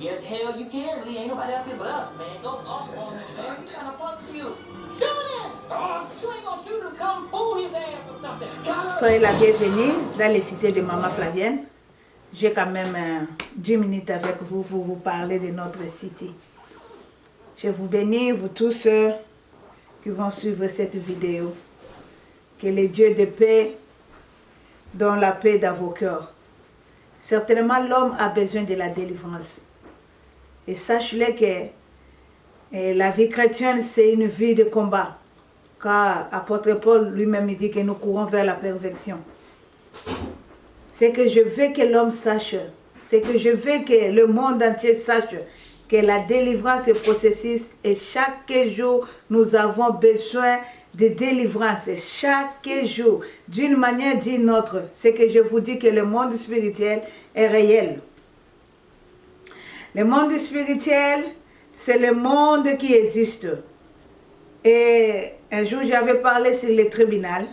Yes, hell you can, Lee. Ain't nobody out there but us, man. Go off on him, man. He trying to fuck you. Shoot him! You ain't gonna shoot him, come fool his ass or something. Soyez la bienvenue dans les cités de Maman Flavienne. J'ai quand même 10 minutes avec vous pour vous parler de notre cité. Je vous bénis, vous tous qui vont suivre cette vidéo. Que le Dieu de paix donne la paix dans vos cœurs. Certainement, l'homme a besoin de la délivrance. Et sachez-le que la vie chrétienne, c'est une vie de combat. Car l'apôtre Paul lui-même dit que nous courons vers la perfection. C'est que je veux que l'homme sache, c'est que je veux que le monde entier sache que la délivrance est processus et chaque jour nous avons besoin de délivrance. Chaque jour, d'une manière ou d'une autre, c'est que je vous dis que le monde spirituel est réel. Le monde spirituel, c'est le monde qui existe. Et un jour, j'avais parlé sur le tribunal.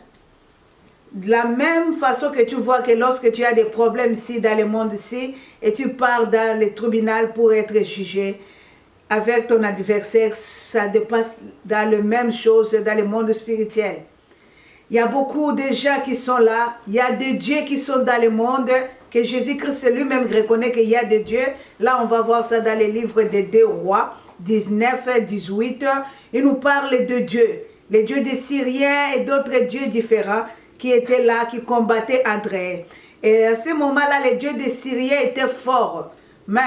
De la même façon que tu vois que lorsque tu as des problèmes ici dans le monde ici, et tu pars dans le tribunal pour être jugé avec ton adversaire, ça dépasse dans la même chose dans le monde spirituel. Il y a beaucoup de gens qui sont là, il y a des dieux qui sont dans le monde, que Jésus-Christ lui-même reconnaît qu'il y a des dieux. Là, on va voir ça dans les livres des 2 rois, 19, 18. Il nous parle de Dieu, les dieux des Syriens et d'autres dieux différents qui étaient là, qui combattaient entre eux. Et à ce moment-là, les dieux des Syriens étaient forts. Mais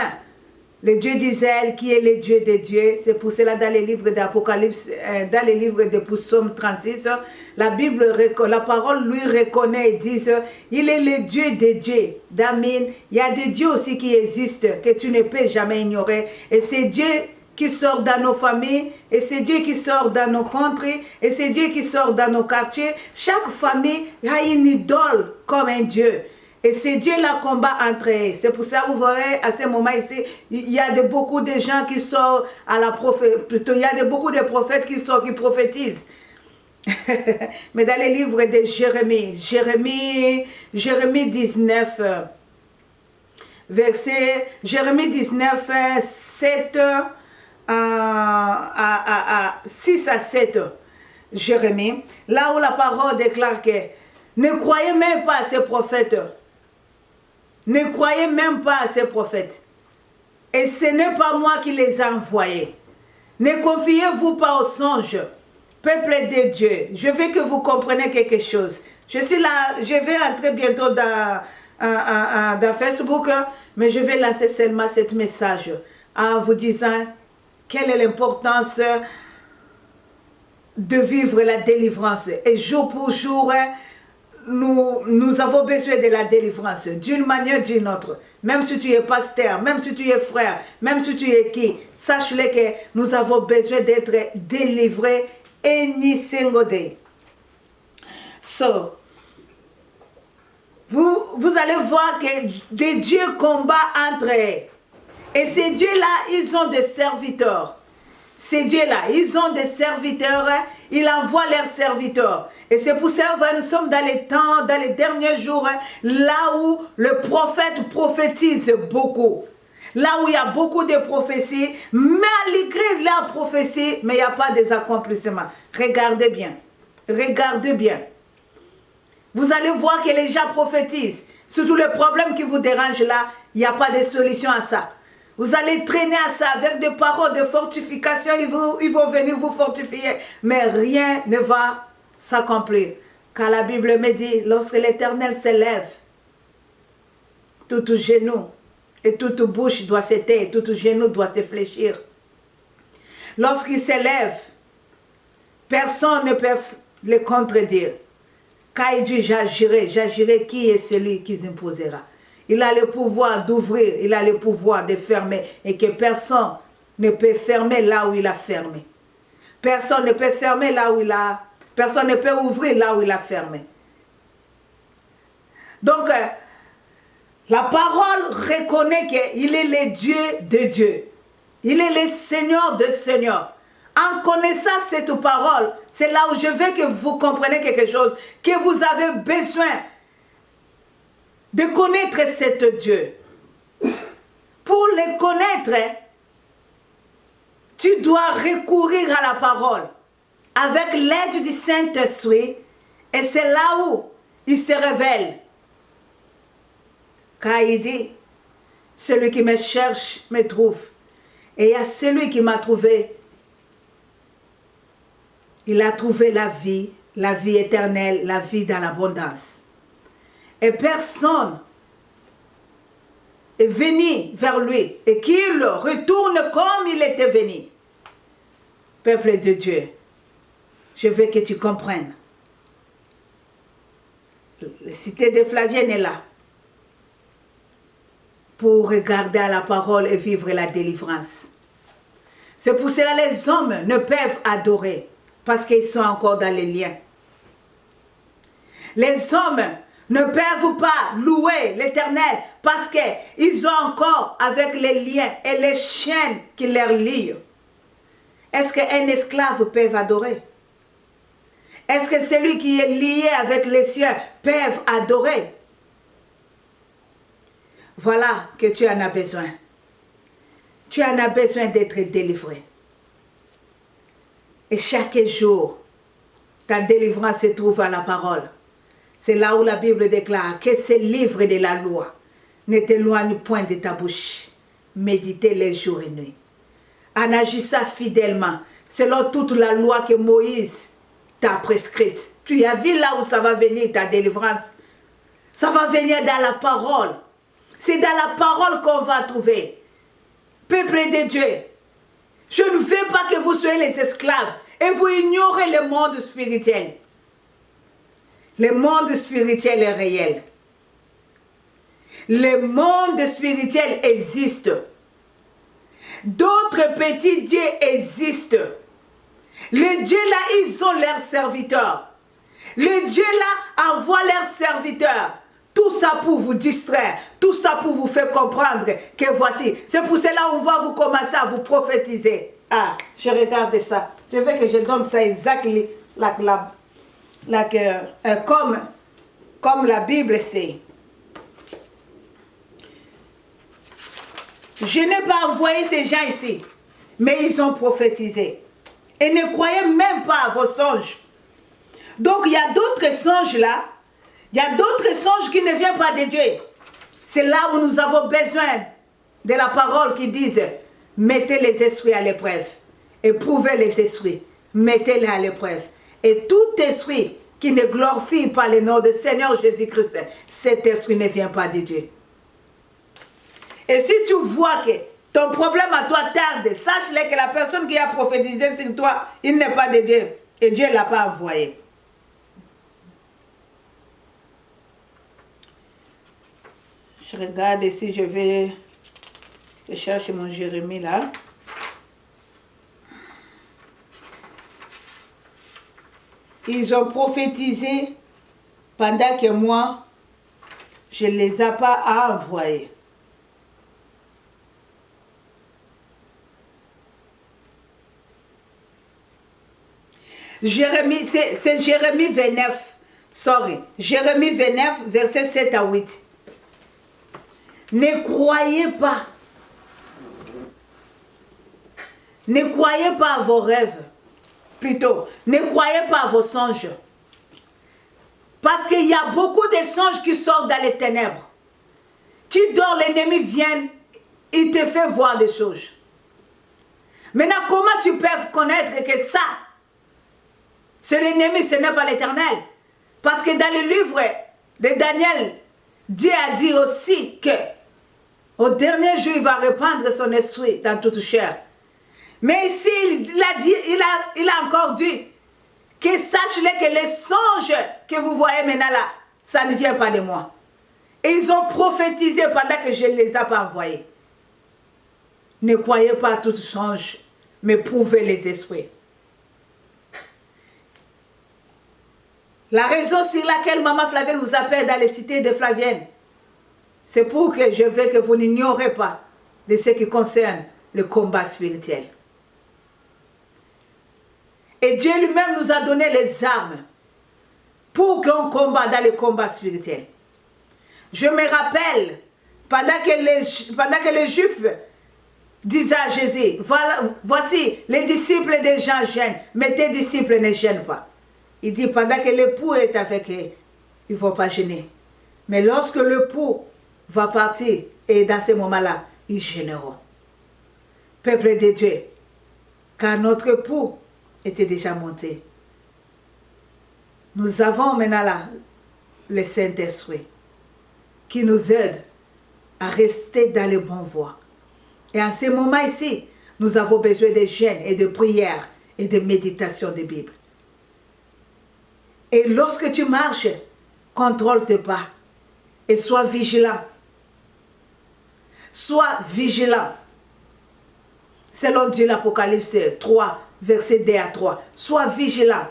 le Dieu d'Israël, qui est le Dieu des dieux, c'est pour cela dans les livres d'Apocalypse, dans les livres de Psaume 36, la Bible, la parole lui reconnaît et dit, il est le Dieu des dieux. D'amin, il y a des dieux aussi qui existent, que tu ne peux jamais ignorer. Et c'est Dieu qui sort dans nos familles, et c'est Dieu qui sort dans nos contrées, et c'est Dieu qui sort dans nos quartiers. Chaque famille a une idole comme un Dieu. Et c'est Dieu la combat entre eux. C'est pour ça que vous verrez à ce moment ici, il y a beaucoup de gens qui sortent à la prophète, plutôt il y a beaucoup de prophètes qui sortent, qui prophétisent. Mais dans les livres de Jérémie 19, verset, Jérémie 19, 7 6 à 7, Jérémie, là où la parole déclare que ne croyez même pas à ces prophètes. Ne croyez même pas à ces prophètes. Et ce n'est pas moi qui les ai envoyés. Ne confiez-vous pas aux songes, peuple de Dieu. Je veux que vous compreniez quelque chose. Je suis là, je vais entrer bientôt dans Facebook, mais je vais lancer seulement ce message en vous disant quelle est l'importance de vivre la délivrance. Et jour pour jour, nous avons besoin de la délivrance, d'une manière ou d'une autre. Même si tu es pasteur, même si tu es frère, même si tu es qui, sache-le que nous avons besoin d'être délivrés any single day. So, vous allez voir que des dieux combattent entre eux. Et ces dieux-là, ils ont des serviteurs. Ces dieux-là, ils ont des serviteurs, ils envoient leurs serviteurs. Et c'est pour ça que nous sommes dans les temps, dans les derniers jours, là où le prophète prophétise beaucoup. Là où il y a beaucoup de prophéties, mais à l'église, la prophétie, mais il n'y a pas des accomplissements. Regardez bien, regardez bien. Vous allez voir que les gens prophétisent. Surtout le problème qui vous dérange là, il n'y a pas de solution à ça. Vous allez traîner à ça avec des paroles de fortification, ils vont venir vous fortifier. Mais rien ne va s'accomplir. Car la Bible me dit, lorsque l'Éternel s'élève, tout genou et toute bouche doit se taire, tout genou doit se fléchir. Lorsqu'il s'élève, personne ne peut le contredire. Car il dit, j'agirai, qui est celui qui s'imposera. Il a le pouvoir d'ouvrir, il a le pouvoir de fermer et que personne ne peut fermer là où il a fermé. Personne ne peut fermer là où il a... Personne ne peut ouvrir là où il a fermé. Donc, la parole reconnaît qu'il est le Dieu de Dieu. Il est le Seigneur de Seigneurs. En connaissant cette parole, c'est là où je veux que vous compreniez quelque chose, que vous avez besoin de connaître cet Dieu. Pour pour les connaître, tu dois recourir à la parole avec l'aide du Saint-Esprit, et c'est là où il se révèle. Car il dit, celui qui me cherche me trouve. Et à celui qui m'a trouvé, il a trouvé la vie éternelle, la vie dans l'abondance. Et personne est venu vers lui et qu'il retourne comme il était venu. Peuple de Dieu, je veux que tu comprennes. La cité de Flavienne est là pour regarder à la parole et vivre la délivrance. C'est pour cela que les hommes ne peuvent adorer parce qu'ils sont encore dans les liens. Les hommes ne peuvent pas louer l'Éternel parce qu'ils ont encore avec les liens et les chaînes qui les lient. Est-ce qu'un esclave peut adorer? Est-ce que celui qui est lié avec les siens peut adorer? Voilà que tu en as besoin. Tu en as besoin d'être délivré. Et chaque jour, ta délivrance se trouve à la parole. C'est là où la Bible déclare que ce livre de la loi ne t'éloigne point de ta bouche. Méditez les jours et nuits. En agissant fidèlement, selon toute la loi que Moïse t'a prescrite. Tu as vu là où ça va venir ta délivrance. Ça va venir dans la parole. C'est dans la parole qu'on va trouver. Peuple de Dieu, je ne veux pas que vous soyez les esclaves et vous ignorez le monde spirituel. Le monde spirituel est réel. Le monde spirituel existe. D'autres petits dieux existent. Les dieux là, ils ont leurs serviteurs. Les dieux là envoient leurs serviteurs. Tout ça pour vous distraire. Tout ça pour vous faire comprendre que voici. C'est pour cela qu'on va vous commencer à vous prophétiser. Ah, je regarde ça. Je veux que je donne ça exactement comme la Bible sait. Je n'ai pas envoyé ces gens ici, mais ils ont prophétisé. Et ne croyez même pas à vos songes. Donc il y a d'autres songes là. Il y a d'autres songes qui ne viennent pas de Dieu. C'est là où nous avons besoin de la parole qui dit mettez les esprits à l'épreuve. Éprouvez les esprits. Mettez-les à l'épreuve. Et tout esprit qui ne glorifie pas le nom du Seigneur Jésus-Christ, cet esprit ne vient pas de Dieu. Et si tu vois que ton problème à toi tarde, sache-le que la personne qui a prophétisé sur toi, il n'est pas de Dieu. Et Dieu ne l'a pas envoyé. Je regarde ici, je cherche mon Jérémie là. Ils ont prophétisé pendant que moi, je ne les ai pas envoyés. Jérémie, c'est Jérémie 29, Jérémie 29, versets 7 à 8. Ne croyez pas à vos rêves, plutôt, ne croyez pas à vos songes. Parce qu'il y a beaucoup de songes qui sortent dans les ténèbres. Tu dors, l'ennemi vient, il te fait voir des choses. Maintenant, comment tu peux connaître que ça, c'est l'ennemi, ce n'est pas l'Éternel? Parce que dans le livre de Daniel, Dieu a dit aussi que au dernier jour, il va répandre son esprit dans toute chair. Mais ici, il a encore dit que sachez-le que les songes que vous voyez maintenant là, ça ne vient pas de moi. Et ils ont prophétisé pendant que je ne les ai pas envoyés. Ne croyez pas à tout songe, mais prouvez les esprits. La raison sur laquelle Maman Flavienne vous appelle dans les cités de Flavienne, c'est pour que je veux que vous n'ignorez pas de ce qui concerne le combat spirituel. Et Dieu lui-même nous a donné les armes pour qu'on combatte dans le combat spirituel. Je me rappelle pendant que les Juifs disaient à Jésus, voilà, voici les disciples des gens gênent, mais tes disciples ne gênent pas. Il dit, pendant que l'époux est avec eux, ils ne vont pas gêner. Mais lorsque l'époux va partir, et dans ce moment-là, ils gêneront. Peuple de Dieu, car notre époux était déjà monté. Nous avons maintenant là le Saint-Esprit qui nous aide à rester dans les bonnes voies. Et en ce moment ici, nous avons besoin de jeûne et de prière et de méditation de Bible. Et lorsque tu marches, contrôle tes pas et sois vigilant. Sois vigilant. Selon Dieu, l'Apocalypse 3, verset 2 à 3. Sois vigilant.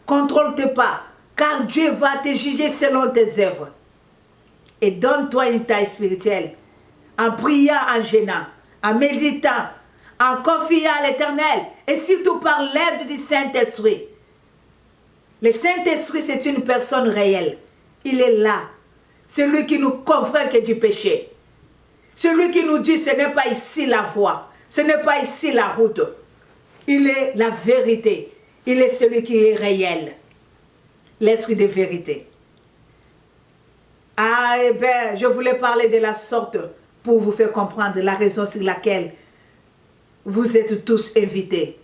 Contrôle tes pas, car Dieu va te juger selon tes œuvres. Et donne-toi une taille spirituelle, en priant, en jeûnant, en méditant, en confiant à l'Éternel, et surtout par l'aide du Saint-Esprit. Le Saint-Esprit, c'est une personne réelle. Il est là. Celui qui nous convainc du péché. Celui qui nous dit, ce n'est pas ici la voie. Ce n'est pas ici la route. Il est la vérité. Il est celui qui est réel. L'esprit de vérité. Ah, eh bien, je voulais parler de la sorte pour vous faire comprendre la raison sur laquelle vous êtes tous invités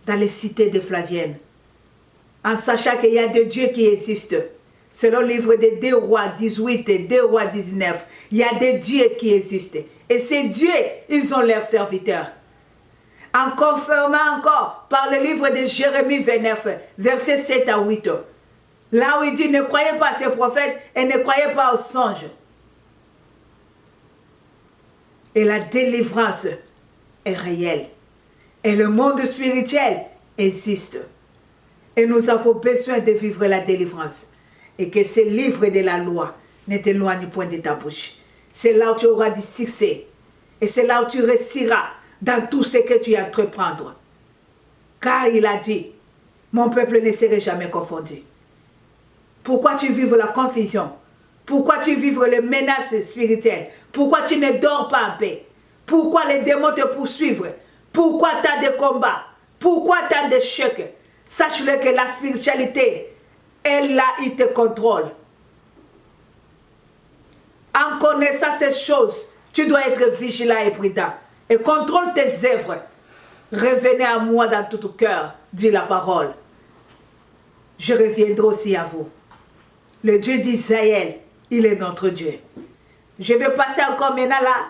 dans les cités de Flavienne. En sachant qu'il y a des dieux qui existent. Selon le livre de 2 Rois 18 et 2 Rois 19, il y a des dieux qui existent. Et ces dieux, ils ont leurs serviteurs. En confirmant encore par le livre de Jérémie 29, versets 7 à 8. Là où il dit, ne croyez pas à ces prophètes et ne croyez pas aux songes. Et la délivrance est réelle. Et le monde spirituel existe. Et nous avons besoin de vivre la délivrance. Et que ce livre de la loi ne t'éloigne point de ta bouche. C'est là où tu auras du succès. Et c'est là où tu réussiras dans tout ce que tu entreprendre. Car il a dit, mon peuple ne serait jamais confondu. Pourquoi tu vives la confusion? Pourquoi tu vives les menaces spirituelles? Pourquoi tu ne dors pas en paix? Pourquoi les démons te poursuivent? Pourquoi tant de combats? Pourquoi tant d'échecs? Sache-le que la spiritualité, elle là, il te contrôle. En connaissant ces choses, tu dois être vigilant et prudent. Et contrôle tes œuvres. Revenez à moi dans tout cœur, dit la parole. Je reviendrai aussi à vous. Le Dieu d'Israël, il est notre Dieu. Je vais passer encore maintenant là,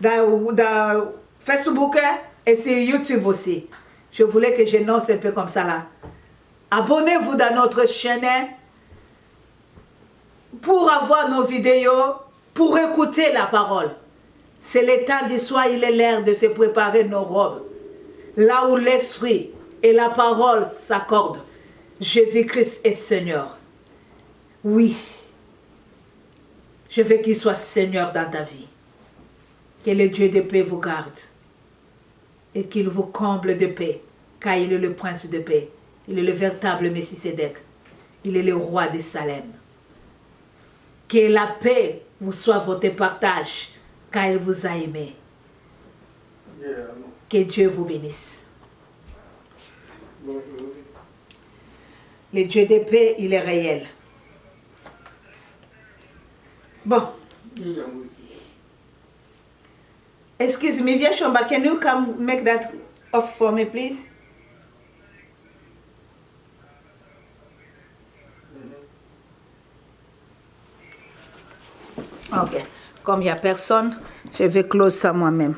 dans Facebook et sur YouTube aussi. Je voulais que j'annonce un peu comme ça là. Abonnez-vous dans notre chaîne pour avoir nos vidéos, pour écouter la parole. C'est le temps du soir, il est l'heure de se préparer nos robes. Là où l'esprit et la parole s'accordent, Jésus-Christ est Seigneur. Oui, je veux qu'il soit Seigneur dans ta vie. Que le Dieu de paix vous garde et qu'il vous comble de paix, car il est le prince de paix. Il est le véritable Messie-Sédek. Il est le roi de Salem. Que la paix vous soit votre partage, car il vous a aimé. Que Dieu vous bénisse. Le Dieu de paix, il est réel. Bon. Excuse me, Viashomba, can you come make that off for me, please? Ok. Comme il n'y a personne, je vais close ça moi-même.